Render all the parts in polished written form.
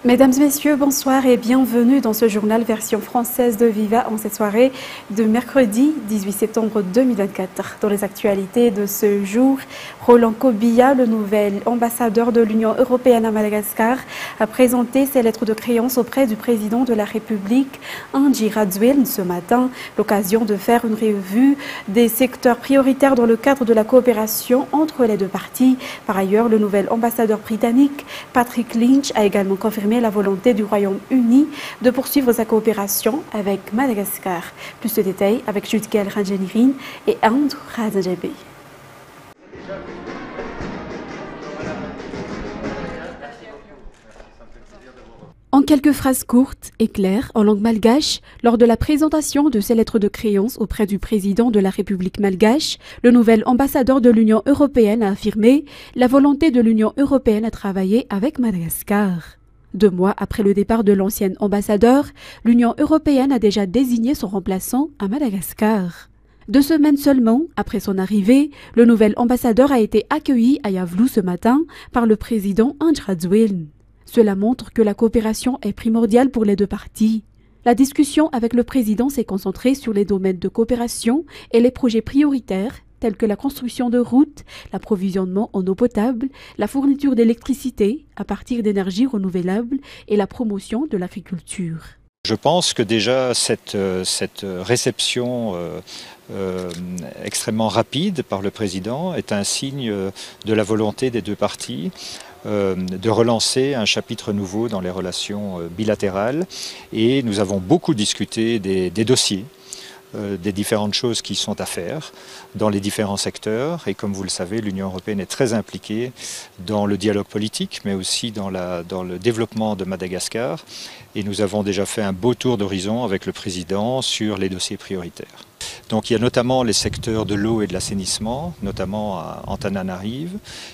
Mesdames et messieurs, bonsoir et bienvenue dans ce journal version française de Viva en cette soirée de mercredi 18 septembre 2024. Dans les actualités de ce jour, Roland Kobia, le nouvel ambassadeur de l'Union européenne à Madagascar, a présenté ses lettres de créance auprès du président de la République, Andry Rajoelina, ce matin, l'occasion de faire une revue des secteurs prioritaires dans le cadre de la coopération entre les deux parties. Par ailleurs, le nouvel ambassadeur britannique, Patrick Lynch, a également confirmé la volonté du Royaume-Uni de poursuivre sa coopération avec Madagascar. Plus de détails avec Jutkel Ranjanirin et Andrew Radjabe. En quelques phrases courtes et claires en langue malgache, lors de la présentation de ses lettres de créance auprès du président de la République malgache, le nouvel ambassadeur de l'Union européenne a affirmé la volonté de l'Union européenne à travailler avec Madagascar. 2 mois après le départ de l'ancien ambassadeur, l'Union européenne a déjà désigné son remplaçant à Madagascar. 2 semaines seulement après son arrivée, le nouvel ambassadeur a été accueilli à Yavlou ce matin par le président Andry Rajoelina. Cela montre que la coopération est primordiale pour les deux parties. La discussion avec le président s'est concentrée sur les domaines de coopération et les projets prioritaires tels que la construction de routes, l'approvisionnement en eau potable, la fourniture d'électricité à partir d'énergies renouvelables et la promotion de l'agriculture. Je pense que déjà cette réception extrêmement rapide par le président est un signe de la volonté des deux parties de relancer un chapitre nouveau dans les relations bilatérales. Et nous avons beaucoup discuté des dossiers, des différentes choses qui sont à faire dans les différents secteurs. Et comme vous le savez, l'Union européenne est très impliquée dans le dialogue politique, mais aussi dans le développement de Madagascar. Et nous avons déjà fait un beau tour d'horizon avec le président sur les dossiers prioritaires. Donc il y a notamment les secteurs de l'eau et de l'assainissement, notamment à Antananarive.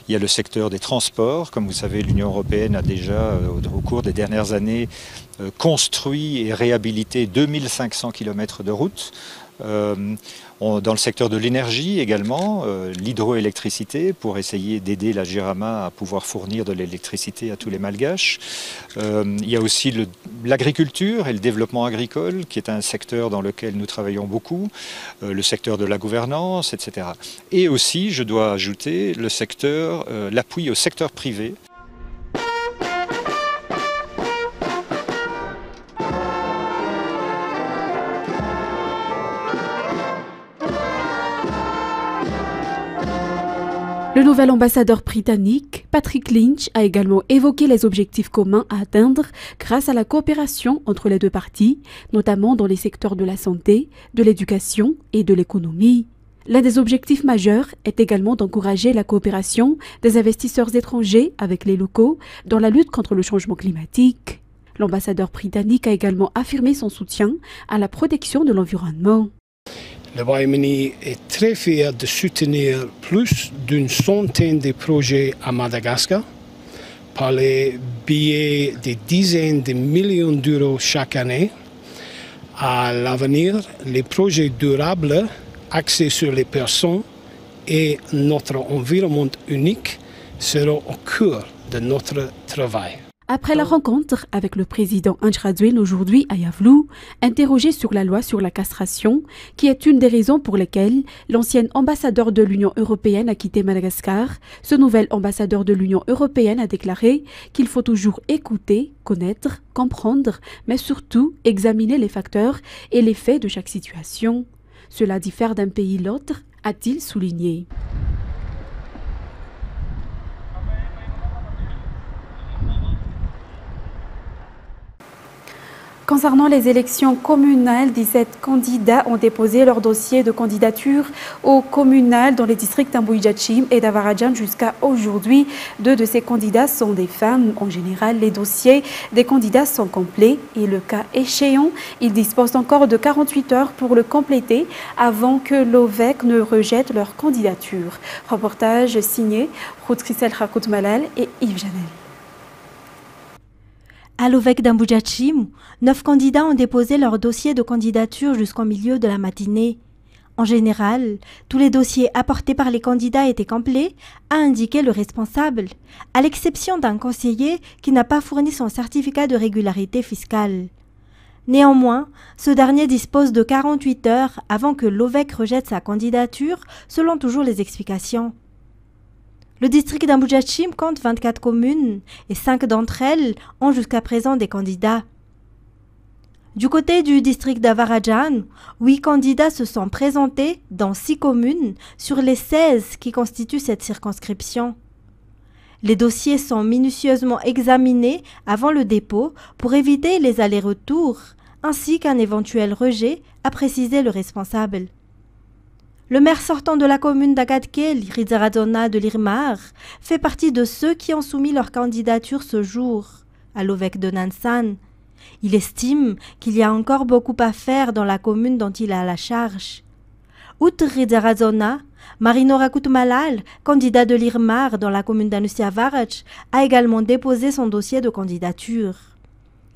Il y a le secteur des transports. Comme vous savez, l'Union européenne a déjà, au cours des dernières années, construit et réhabilité 2500 km de routes. Dans le secteur de l'énergie également, l'hydroélectricité pour essayer d'aider la Jirama à pouvoir fournir de l'électricité à tous les Malgaches. Il y a aussi l'agriculture et le développement agricole qui est un secteur dans lequel nous travaillons beaucoup, le secteur de la gouvernance, etc. Et aussi, je dois ajouter, l'appui au secteur privé. Le nouvel ambassadeur britannique, Patrick Lynch, a également évoqué les objectifs communs à atteindre grâce à la coopération entre les deux parties, notamment dans les secteurs de la santé, de l'éducation et de l'économie. L'un des objectifs majeurs est également d'encourager la coopération des investisseurs étrangers avec les locaux dans la lutte contre le changement climatique. L'ambassadeur britannique a également affirmé son soutien à la protection de l'environnement. Le Royaume-Uni est très fier de soutenir plus d'une centaine de projets à Madagascar par les billets de dizaines de millions d'euros chaque année. À l'avenir, les projets durables axés sur les personnes et notre environnement unique seront au cœur de notre travail. Après la rencontre avec le président Andry Rajoelina aujourd'hui à Yavlou, interrogé sur la loi sur la castration, qui est une des raisons pour lesquelles l'ancien ambassadeur de l'Union européenne a quitté Madagascar, ce nouvel ambassadeur de l'Union européenne a déclaré qu'il faut toujours écouter, connaître, comprendre, mais surtout examiner les facteurs et les faits de chaque situation. Cela diffère d'un pays à l'autre, a-t-il souligné. Concernant les élections communales, 17 candidats ont déposé leur dossier de candidature aux communales dans les districts d'Amboïdjatchim et d'Avaradjan jusqu'à aujourd'hui. 2 de ces candidats sont des femmes. En général, les dossiers des candidats sont complets et le cas échéant, ils disposent encore de 48 heures pour le compléter avant que l'OVEC ne rejette leur candidature. Reportage signé Ruth Christelle Rakout Malal et Yves Janel. À l'OVEC d'Amboïdjatchim, 9 candidats ont déposé leur dossier de candidature jusqu'au milieu de la matinée. En général, tous les dossiers apportés par les candidats étaient complets, a indiqué le responsable, à l'exception d'un conseiller qui n'a pas fourni son certificat de régularité fiscale. Néanmoins, ce dernier dispose de 48 heures avant que l'OVEC rejette sa candidature, selon toujours les explications. Le district d'Ambujachim compte 24 communes et 5 d'entre elles ont jusqu'à présent des candidats. Du côté du district d'Avarajan, 8 candidats se sont présentés dans 6 communes sur les 16 qui constituent cette circonscription. Les dossiers sont minutieusement examinés avant le dépôt pour éviter les allers-retours, ainsi qu'un éventuel rejet, a précisé le responsable. Le maire sortant de la commune d'Agadke, Rizzarazona de l'Irmar, fait partie de ceux qui ont soumis leur candidature ce jour à l'OVEC de Nansan. Il estime qu'il y a encore beaucoup à faire dans la commune dont il a la charge. Outre Rizzarazona, Marino Rakutmalal, candidat de l'Irmar dans la commune d'Anusia Varach, a également déposé son dossier de candidature.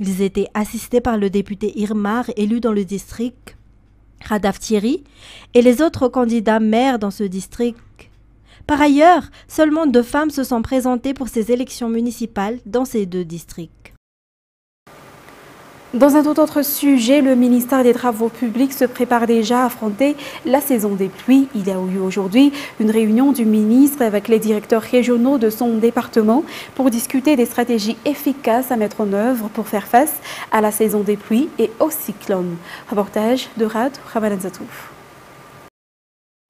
Ils étaient assistés par le député Irmar élu dans le district, Radav Thierry, et les autres candidats maires dans ce district. Par ailleurs, seulement 2 femmes se sont présentées pour ces élections municipales dans ces 2 districts. Dans un tout autre sujet, le ministère des Travaux publics se prépare déjà à affronter la saison des pluies. Il y a eu aujourd'hui une réunion du ministre avec les directeurs régionaux de son département pour discuter des stratégies efficaces à mettre en œuvre pour faire face à la saison des pluies et aux cyclones. Reportage de Rad Ramadanzatouf.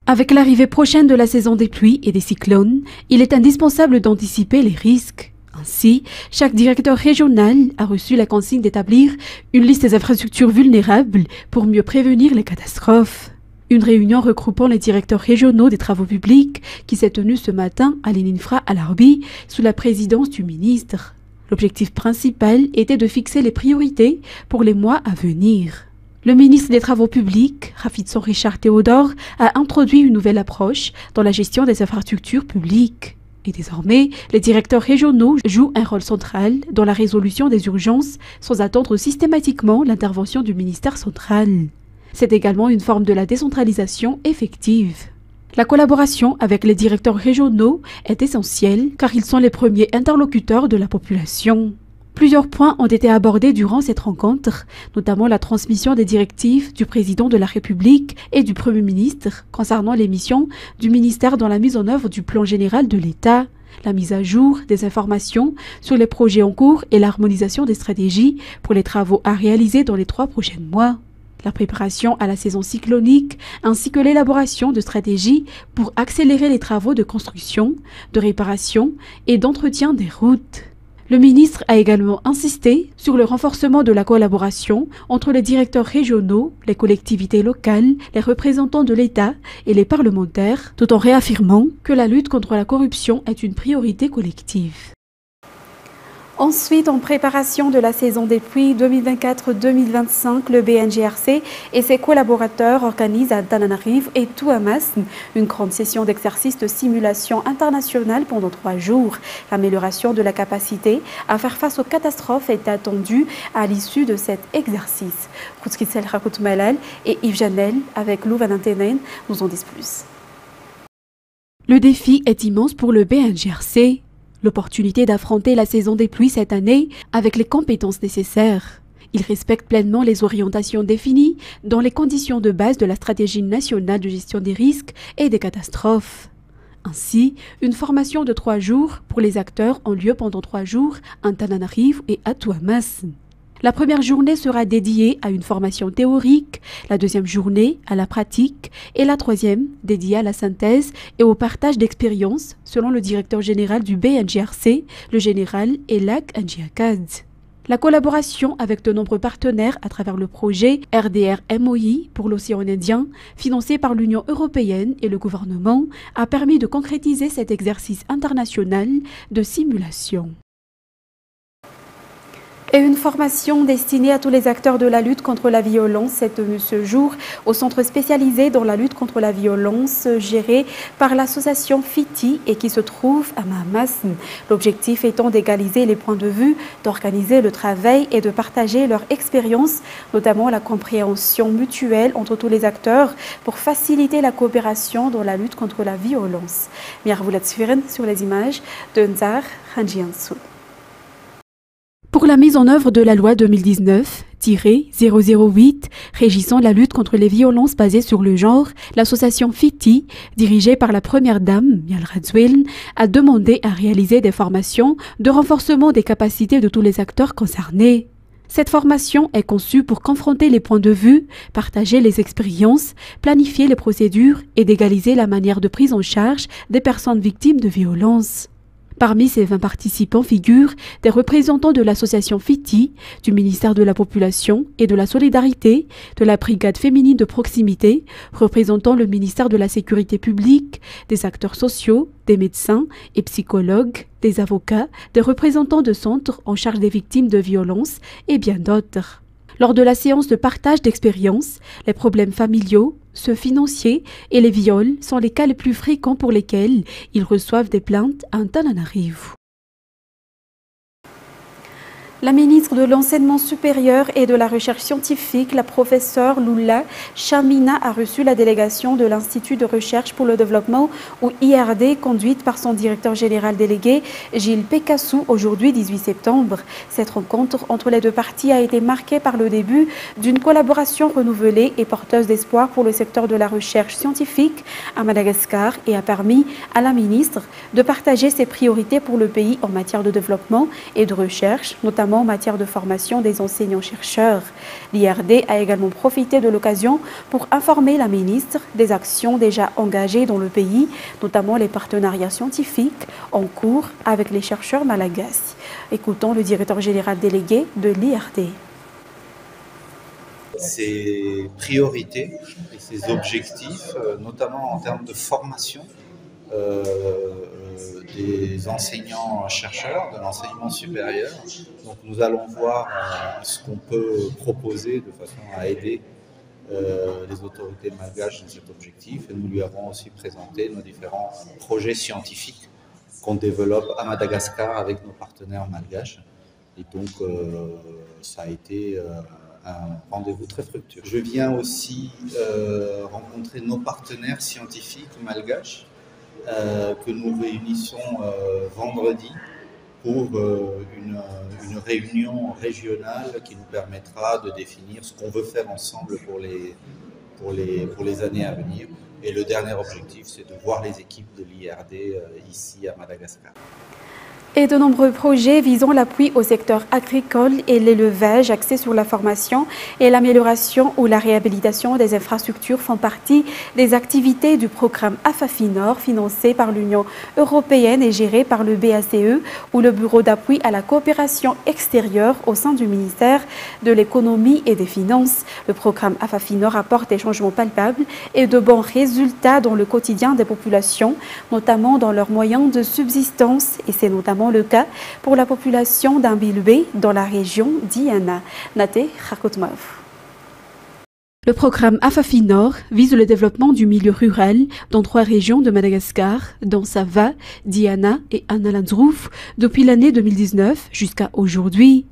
Avec l'arrivée prochaine de la saison des pluies et des cyclones, il est indispensable d'anticiper les risques. Ainsi, chaque directeur régional a reçu la consigne d'établir une liste des infrastructures vulnérables pour mieux prévenir les catastrophes. Une réunion regroupant les directeurs régionaux des travaux publics qui s'est tenue ce matin à l'Ininfra à l'Arbi sous la présidence du ministre. L'objectif principal était de fixer les priorités pour les mois à venir. Le ministre des Travaux publics, Rafitson Richard Théodore, a introduit une nouvelle approche dans la gestion des infrastructures publiques. Et désormais, les directeurs régionaux jouent un rôle central dans la résolution des urgences sans attendre systématiquement l'intervention du ministère central. C'est également une forme de la décentralisation effective. La collaboration avec les directeurs régionaux est essentielle car ils sont les premiers interlocuteurs de la population. Plusieurs points ont été abordés durant cette rencontre, notamment la transmission des directives du président de la République et du Premier ministre concernant les missions du ministère dans la mise en œuvre du plan général de l'État, la mise à jour des informations sur les projets en cours et l'harmonisation des stratégies pour les travaux à réaliser dans les 3 prochains mois. La préparation à la saison cyclonique ainsi que l'élaboration de stratégies pour accélérer les travaux de construction, de réparation et d'entretien des routes. Le ministre a également insisté sur le renforcement de la collaboration entre les directeurs régionaux, les collectivités locales, les représentants de l'État et les parlementaires, tout en réaffirmant que la lutte contre la corruption est une priorité collective. Ensuite, en préparation de la saison des pluies 2024-2025, le BNGRC et ses collaborateurs organisent à Tananarive et Touamas une grande session d'exercice de simulation internationale pendant 3 jours. L'amélioration de la capacité à faire face aux catastrophes est attendue à l'issue de cet exercice. Koutskritsel Rakutmalal et Yves Janel avec Louvanantenen nous en disent plus. Le défi est immense pour le BNGRC. L'opportunité d'affronter la saison des pluies cette année avec les compétences nécessaires. Il respecte pleinement les orientations définies dans les conditions de base de la stratégie nationale de gestion des risques et des catastrophes. Ainsi, une formation de 3 jours pour les acteurs ont lieu pendant 3 jours à Tananarive et à Touamas. La première journée sera dédiée à une formation théorique, la deuxième journée à la pratique et la troisième dédiée à la synthèse et au partage d'expériences selon le directeur général du BNGRC, le général Elak Andjiakad. La collaboration avec de nombreux partenaires à travers le projet RDR-MOI pour l'océan Indien, financé par l'Union européenne et le gouvernement, a permis de concrétiser cet exercice international de simulation. Et une formation destinée à tous les acteurs de la lutte contre la violence s'est tenue ce jour au centre spécialisé dans la lutte contre la violence géré par l'association FITI et qui se trouve à Mahamasn. L'objectif étant d'égaliser les points de vue, d'organiser le travail et de partager leur expérience, notamment la compréhension mutuelle entre tous les acteurs pour faciliter la coopération dans la lutte contre la violence. Miarvoulat sur les images de Nzar Khanjiansou. Pour la mise en œuvre de la loi 2019-008 régissant la lutte contre les violences basées sur le genre, l'association FITI, dirigée par la première dame, Mial Radzoueln, a demandé à réaliser des formations de renforcement des capacités de tous les acteurs concernés. Cette formation est conçue pour confronter les points de vue, partager les expériences, planifier les procédures et d'égaliser la manière de prise en charge des personnes victimes de violences. Parmi ces 20 participants figurent des représentants de l'association FITI, du ministère de la Population et de la Solidarité, de la Brigade féminine de proximité, représentant le ministère de la Sécurité publique, des acteurs sociaux, des médecins et psychologues, des avocats, des représentants de centres en charge des victimes de violences et bien d'autres. Lors de la séance de partage d'expériences, les problèmes familiaux, ceux financiers et les viols sont les cas les plus fréquents pour lesquels ils reçoivent des plaintes à Antananarivo. La ministre de l'Enseignement supérieur et de la Recherche scientifique, la professeure Lula Chamina, a reçu la délégation de l'Institut de recherche pour le développement, ou IRD, conduite par son directeur général délégué, Gilles Pécassou, aujourd'hui 18 septembre. Cette rencontre entre les deux parties a été marquée par le début d'une collaboration renouvelée et porteuse d'espoir pour le secteur de la recherche scientifique à Madagascar et a permis à la ministre de partager ses priorités pour le pays en matière de développement et de recherche, notamment en matière de formation des enseignants-chercheurs. L'IRD a également profité de l'occasion pour informer la ministre des actions déjà engagées dans le pays, notamment les partenariats scientifiques en cours avec les chercheurs malagasy. Écoutons le directeur général délégué de l'IRD. Ses priorités et ses objectifs, notamment en termes de formation des enseignants-chercheurs, de l'enseignement supérieur. Donc nous allons voir ce qu'on peut proposer de façon à aider les autorités malgaches dans cet objectif. Et nous lui avons aussi présenté nos différents projets scientifiques qu'on développe à Madagascar avec nos partenaires malgaches. Et donc ça a été un rendez-vous très fructueux. Je viens aussi rencontrer nos partenaires scientifiques malgaches que nous réunissons vendredi pour une réunion régionale qui nous permettra de définir ce qu'on veut faire ensemble pour les années à venir. Et le dernier objectif, c'est de voir les équipes de l'IRD ici à Madagascar. Et de nombreux projets visant l'appui au secteur agricole et l'élevage axés sur la formation et l'amélioration ou la réhabilitation des infrastructures font partie des activités du programme AFAFINOR financé par l'Union européenne et géré par le BACE ou le Bureau d'appui à la coopération extérieure au sein du ministère de l'économie et des finances. Le programme AFAFINOR apporte des changements palpables et de bons résultats dans le quotidien des populations, notamment dans leurs moyens de subsistance, et c'est notamment le cas pour la population d'Ambilbé dans la région d'Iana. Nate Khakotmav. Le programme AFAFINOR vise le développement du milieu rural dans 3 régions de Madagascar, dont Sava, Diana et Analandrouf, depuis l'année 2019 jusqu'à aujourd'hui.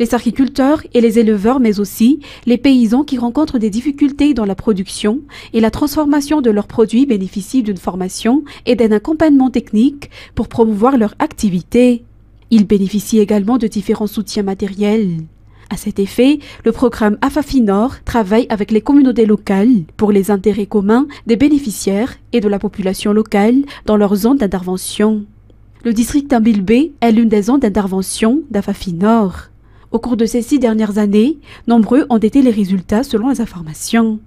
Les agriculteurs et les éleveurs, mais aussi les paysans qui rencontrent des difficultés dans la production et la transformation de leurs produits bénéficient d'une formation et d'un accompagnement technique pour promouvoir leur activité. Ils bénéficient également de différents soutiens matériels. À cet effet, le programme AFAFINOR travaille avec les communautés locales pour les intérêts communs des bénéficiaires et de la population locale dans leur zone d'intervention. Le district d'Ambilbé est l'une des zones d'intervention d'AFAFINOR. Au cours de ces 6 dernières années, nombreux ont été les résultats selon les informations.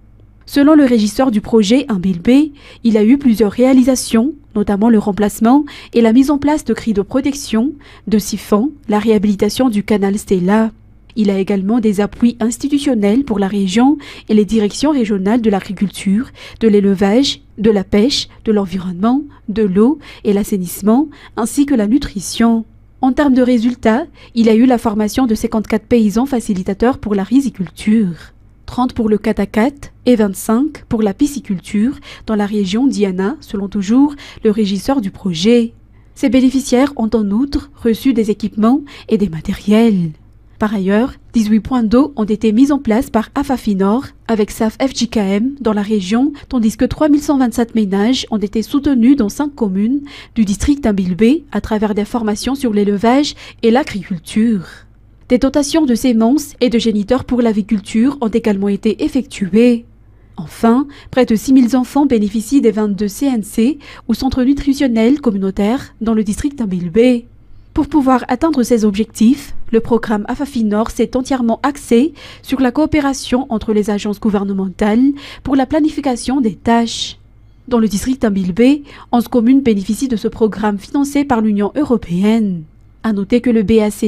Selon le régisseur du projet Ambilbé, il a eu plusieurs réalisations, notamment le remplacement et la mise en place de grilles de protection, de siphons, la réhabilitation du canal Stella. Il a également des appuis institutionnels pour la région et les directions régionales de l'agriculture, de l'élevage, de la pêche, de l'environnement, de l'eau et l'assainissement, ainsi que la nutrition. En termes de résultats, il y a eu la formation de 54 paysans facilitateurs pour la riziculture, 30 pour le katakat et 25 pour la pisciculture dans la région d'Iana, selon toujours le régisseur du projet. Ces bénéficiaires ont en outre reçu des équipements et des matériels. Par ailleurs, 18 points d'eau ont été mis en place par Afafinor avec SAF FJKM dans la région, tandis que 3127 ménages ont été soutenus dans 5 communes du district d'Ambilbé à travers des formations sur l'élevage et l'agriculture. Des dotations de semences et de géniteurs pour l'aviculture ont également été effectuées. Enfin, près de 6000 enfants bénéficient des 22 CNC ou centres nutritionnels communautaires dans le district d'Ambilbé. Pour pouvoir atteindre ces objectifs, le programme Afafinor s'est entièrement axé sur la coopération entre les agences gouvernementales pour la planification des tâches. Dans le district d'Ambilbé, 11 communes bénéficient de ce programme financé par l'Union européenne. À noter que le BACE,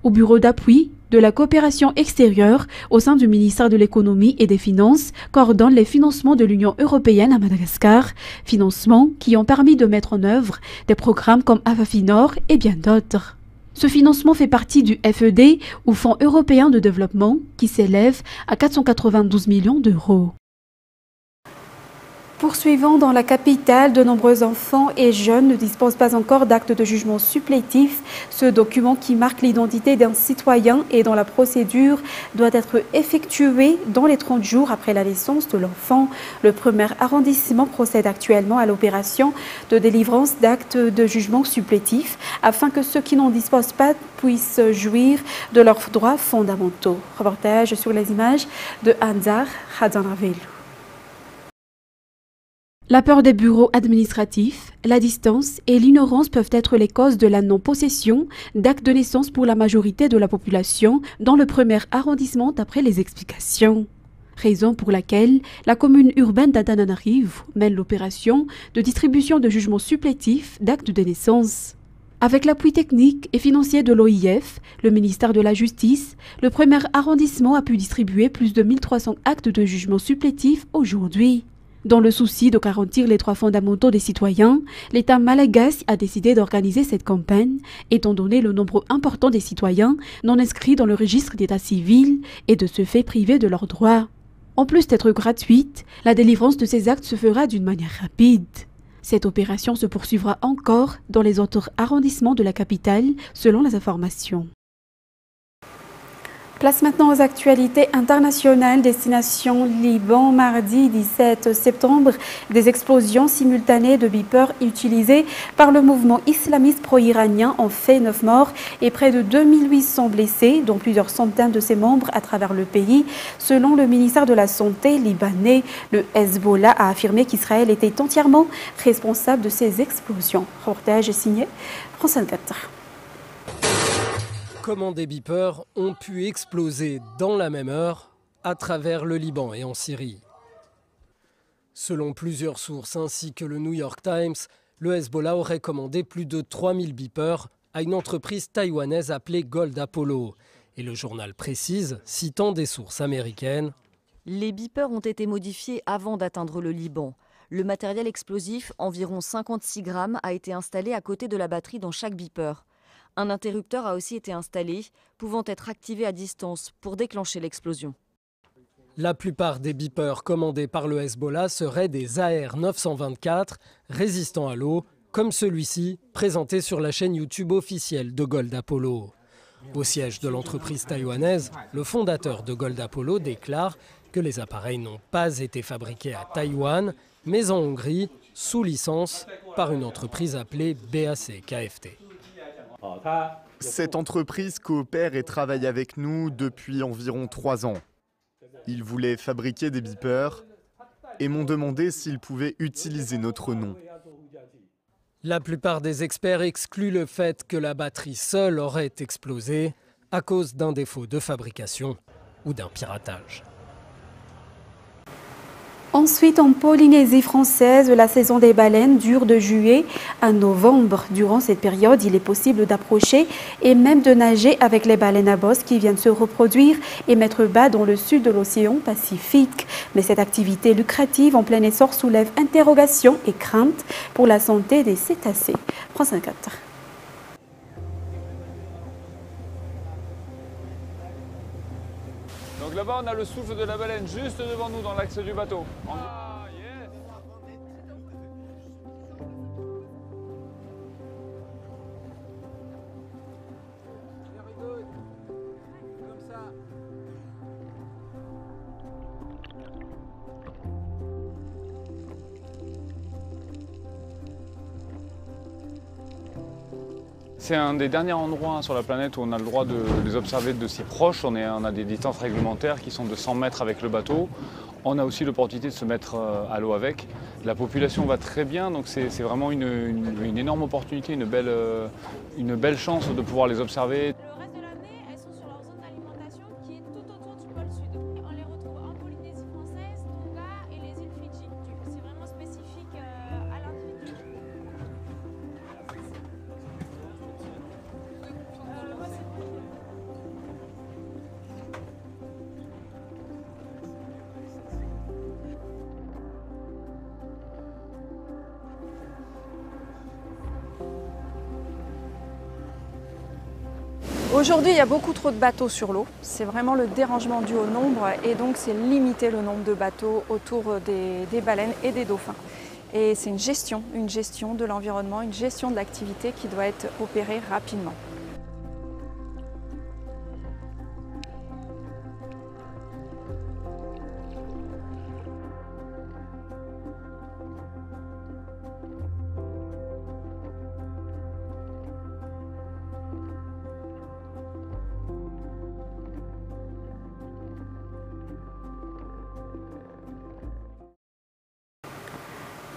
au Bureau d'appui de la coopération extérieure au sein du ministère de l'économie et des finances, coordonne les financements de l'Union européenne à Madagascar, financements qui ont permis de mettre en œuvre des programmes comme Afafinor et bien d'autres. Ce financement fait partie du FED ou Fonds européen de développement qui s'élève à 492 millions d'euros. Poursuivant dans la capitale, de nombreux enfants et jeunes ne disposent pas encore d'acte de jugement supplétif. Ce document qui marque l'identité d'un citoyen et dont la procédure doit être effectuée dans les 30 jours après la naissance de l'enfant. Le premier arrondissement procède actuellement à l'opération de délivrance d'actes de jugement supplétif afin que ceux qui n'en disposent pas puissent jouir de leurs droits fondamentaux. Reportage sur les images de Anzar Khadzanravel. La peur des bureaux administratifs, la distance et l'ignorance peuvent être les causes de la non-possession d'actes de naissance pour la majorité de la population dans le premier arrondissement d'après les explications. Raison pour laquelle la commune urbaine d'Antananarivo mène l'opération de distribution de jugements supplétifs d'actes de naissance. Avec l'appui technique et financier de l'OIF, le ministère de la Justice, le premier arrondissement a pu distribuer plus de 1300 actes de jugement supplétifs aujourd'hui. Dans le souci de garantir les droits fondamentaux des citoyens, l'État malagasy a décidé d'organiser cette campagne, étant donné le nombre important des citoyens non inscrits dans le registre d'état civil et de ce fait privés de leurs droits. En plus d'être gratuite, la délivrance de ces actes se fera d'une manière rapide. Cette opération se poursuivra encore dans les autres arrondissements de la capitale, selon les informations. Place maintenant aux actualités internationales. Destination Liban, mardi 17 septembre. Des explosions simultanées de beepers utilisés par le mouvement islamiste pro-iranien ont fait 9 morts et près de 2800 blessés, dont plusieurs centaines de ses membres à travers le pays. Selon le ministère de la Santé libanais, le Hezbollah a affirmé qu'Israël était entièrement responsable de ces explosions. Reportage signé France 24. Comment des beepers ont pu exploser dans la même heure à travers le Liban et en Syrie. Selon plusieurs sources ainsi que le New York Times, le Hezbollah aurait commandé plus de 3000 beepers à une entreprise taïwanaise appelée Gold Apollo. Et le journal précise, citant des sources américaines, « Les beepers ont été modifiés avant d'atteindre le Liban. Le matériel explosif, environ 56 grammes, a été installé à côté de la batterie dans chaque beeper. Un interrupteur a aussi été installé, pouvant être activé à distance pour déclencher l'explosion. » La plupart des beepers commandés par le Hezbollah seraient des AR-924 résistants à l'eau, comme celui-ci présenté sur la chaîne YouTube officielle de Gold Apollo. Au siège de l'entreprise taïwanaise, le fondateur de Gold Apollo déclare que les appareils n'ont pas été fabriqués à Taïwan, mais en Hongrie, sous licence par une entreprise appelée BAC KFT. Cette entreprise coopère et travaille avec nous depuis environ 3 ans. Ils voulaient fabriquer des beepers et m'ont demandé s'ils pouvaient utiliser notre nom. La plupart des experts excluent le fait que la batterie seule aurait explosé à cause d'un défaut de fabrication ou d'un piratage. Ensuite, en Polynésie française, la saison des baleines dure de juillet à novembre. Durant cette période, il est possible d'approcher et même de nager avec les baleines à bosse qui viennent se reproduire et mettre bas dans le sud de l'océan Pacifique. Mais cette activité lucrative en plein essor soulève interrogations et craintes pour la santé des cétacés. France 24. Là-bas, on a le souffle de la baleine juste devant nous dans l'axe du bateau. C'est un des derniers endroits sur la planète où on a le droit de les observer de si proche. On a des distances réglementaires qui sont de 100 mètres avec le bateau. On a aussi l'opportunité de se mettre à l'eau avec. La population va très bien, donc c'est vraiment une énorme opportunité, une belle chance de pouvoir les observer. Le reste de l'année, elles sont sur leur zone d'alimentation qui est tout autour du pôle sud. On les retrouve en Polynésie française, Tonga et les îles Fidji. C'est vraiment spécifique à l'individu. Aujourd'hui, il y a beaucoup trop de bateaux sur l'eau. C'est vraiment le dérangement dû au nombre et donc c'est limiter le nombre de bateaux autour des baleines et des dauphins. Et c'est une gestion de l'environnement, une gestion de l'activité qui doit être opérée rapidement.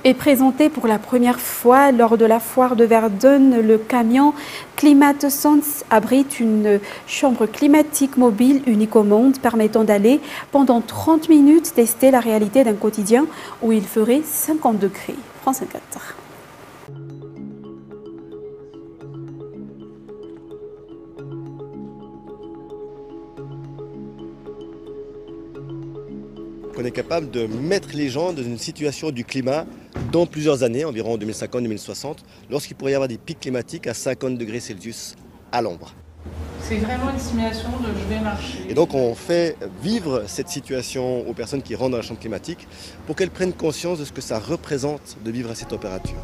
Est présenté pour la première fois lors de la foire de Verdun, le camion ClimateSense abrite une chambre climatique mobile unique au monde permettant d'aller pendant 30 minutes tester la réalité d'un quotidien où il ferait 50 degrés. France 24. On est capable de mettre les gens dans une situation du climat dans plusieurs années, environ 2050-2060, lorsqu'il pourrait y avoir des pics climatiques à 50 degrés Celsius à l'ombre. C'est vraiment une simulation de je vais marcher. Et donc on fait vivre cette situation aux personnes qui rentrent dans la chambre climatique pour qu'elles prennent conscience de ce que ça représente de vivre à cette température.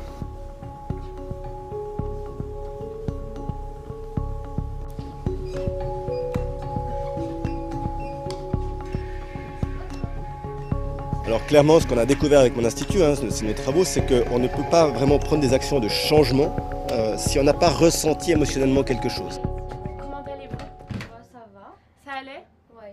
Alors clairement, ce qu'on a découvert avec mon institut, c'est nos travaux, c'est qu'on ne peut pas vraiment prendre des actions de changement si on n'a pas ressenti émotionnellement quelque chose. Comment allez-vous? Ça va. Ça allait? Oui.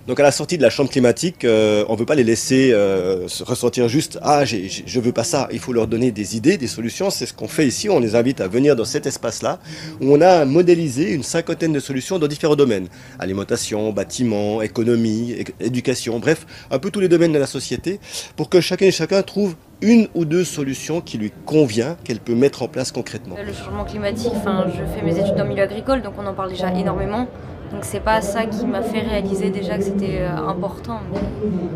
Donc à la sortie de la chambre climatique, on ne veut pas les laisser se ressentir juste « Ah, je veux pas ça ». Il faut leur donner des idées, des solutions. C'est ce qu'on fait ici. On les invite à venir dans cet espace-là où on a modélisé une 50aine de solutions dans différents domaines. Alimentation, bâtiment, économie, éducation, bref, un peu tous les domaines de la société pour que chacun et chacun trouve une ou deux solutions qui lui convient, qu'elle peut mettre en place concrètement. Le changement climatique, je fais mes études dans le milieu agricole, donc on en parle déjà énormément. Donc c'est pas ça qui m'a fait réaliser déjà que c'était important.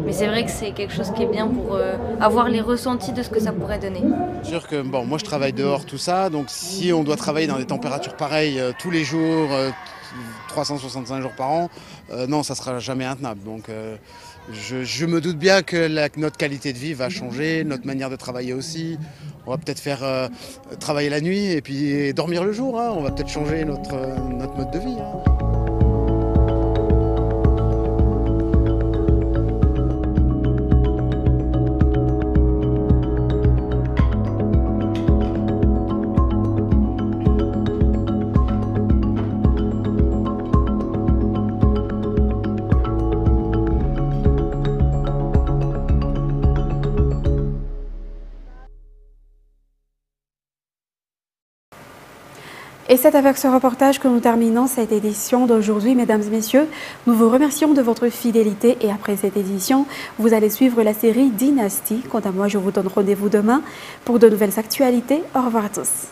Mais c'est vrai que c'est quelque chose qui est bien pour avoir les ressentis de ce que ça pourrait donner. C'est sûr que moi je travaille dehors, tout ça, donc si on doit travailler dans des températures pareilles tous les jours, 365 jours par an, non, ça sera jamais intenable. Donc je me doute bien que notre qualité de vie va changer, notre manière de travailler aussi. On va peut-être faire travailler la nuit et puis dormir le jour. On va peut-être changer notre mode de vie. Et c'est avec ce reportage que nous terminons cette édition d'aujourd'hui, mesdames et messieurs. Nous vous remercions de votre fidélité et après cette édition, vous allez suivre la série Dynastie. Quant à moi, je vous donne rendez-vous demain pour de nouvelles actualités. Au revoir à tous.